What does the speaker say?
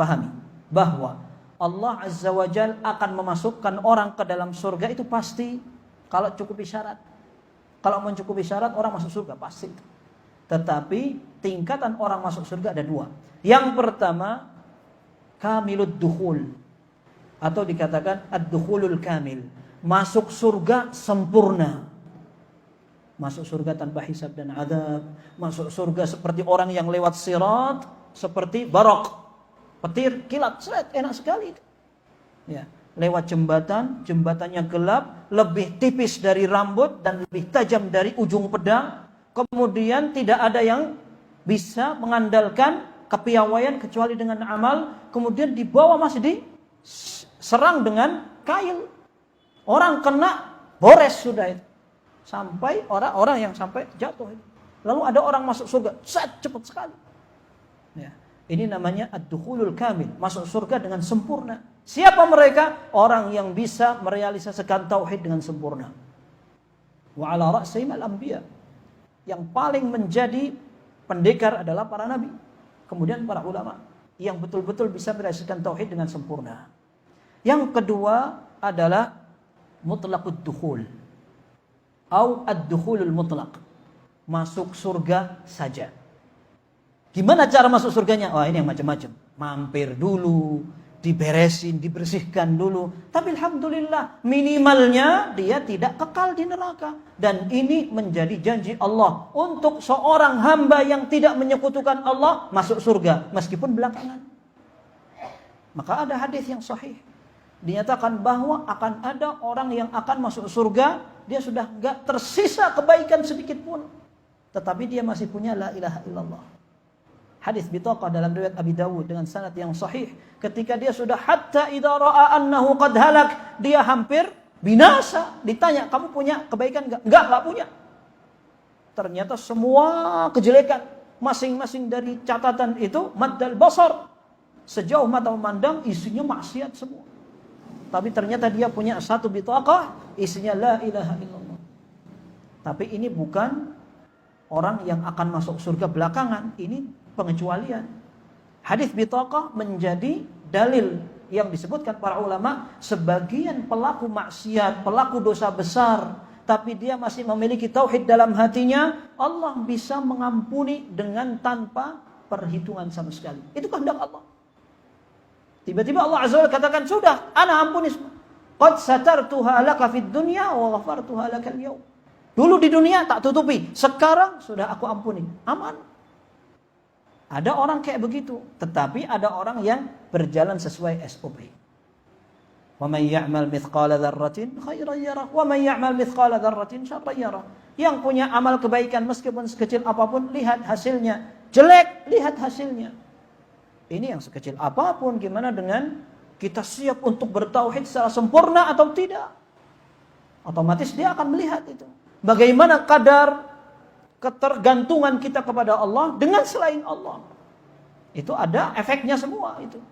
dipahami bahwa Allah Azza wa Jalla akan memasukkan orang ke dalam surga itu pasti kalau cukup syarat. Kalau mencukupi syarat orang masuk surga pasti. Tetapi tingkatan orang masuk surga ada dua. Yang pertama kamilud dukhul atau dikatakan ad-dukhulul kamil, masuk surga sempurna. Masuk surga tanpa hisab dan adab, masuk surga seperti orang yang lewat sirat, seperti barok, petir, kilat, seret, enak sekali. Ya, lewat jembatan, jembatannya gelap, lebih tipis dari rambut dan lebih tajam dari ujung pedang. Kemudian tidak ada yang bisa mengandalkan kepiawaian kecuali dengan amal. Kemudian di bawah masih diserang dengan kail. Orang kena bores sudah itu. Sampai orang-orang yang sampai jatuh. Lalu ada orang masuk surga, cepat sekali. Ya, ini namanya ad-dukhulul kamil, masuk surga dengan sempurna. Siapa mereka? Orang yang bisa merealisasikan tauhid dengan sempurna. Wa ala ra'sihim al-anbiya. Yang paling menjadi pendekar adalah para nabi. Kemudian para ulama yang betul-betul bisa merealisasikan tauhid dengan sempurna. Yang kedua adalah mutlaqud dukhul. Au ad-dukhulul mutlaq, masuk surga saja. Gimana cara masuk surganya? Wah, ini yang macam-macam. Mampir dulu, diberesin, dibersihkan dulu. Tapi alhamdulillah minimalnya dia tidak kekal di neraka. Dan ini menjadi janji Allah untuk seorang hamba yang tidak menyekutukan Allah masuk surga meskipun belakangan. Maka ada hadis yang sahih, dinyatakan bahwa akan ada orang yang akan masuk surga, dia sudah enggak tersisa kebaikan sedikit pun, tetapi dia masih punya la ilaha illallah. Hadis bitaqah dalam riwayat Abi Dawud dengan sanad yang sahih, ketika dia sudah hatta idza ra'a annahu qad halak, dia hampir binasa. Ditanya, kamu punya kebaikan enggak? Enggak punya. Ternyata semua kejelekan masing-masing dari catatan itu maddal basar, sejauh mata memandang isinya maksiat semua. Tapi ternyata dia punya satu bitaqah, isinya la ilaha illallah. Tapi ini bukan orang yang akan masuk surga belakangan, ini pengecualian. Hadis bitaqah menjadi dalil yang disebutkan para ulama, sebagian pelaku maksiat, pelaku dosa besar, tapi dia masih memiliki tauhid dalam hatinya, Allah bisa mengampuni dengan tanpa perhitungan sama sekali. Itu kehendak Allah. Tiba-tiba Allah Azza wa Jalla katakan, sudah, ana ampuni semua. Qad satartuha laka fid dunya wa ghafartuha laka al-yawm. Dulu di dunia tak tutupi, sekarang sudah aku ampuni. Aman. Ada orang kayak begitu, tetapi ada orang yang berjalan sesuai SOP. Wa may ya'mal mithqala dzarratin khairan yarah wa may ya'mal mithqala dzarratin syarran yarah. Yang punya amal kebaikan meskipun sekecil apapun, lihat hasilnya. Jelek, lihat hasilnya. Ini yang sekecil apapun, gimana dengan kita siap untuk bertauhid secara sempurna atau tidak? Otomatis dia akan melihat itu. Bagaimana kadar ketergantungan kita kepada Allah dengan selain Allah. Itu ada efeknya semua itu.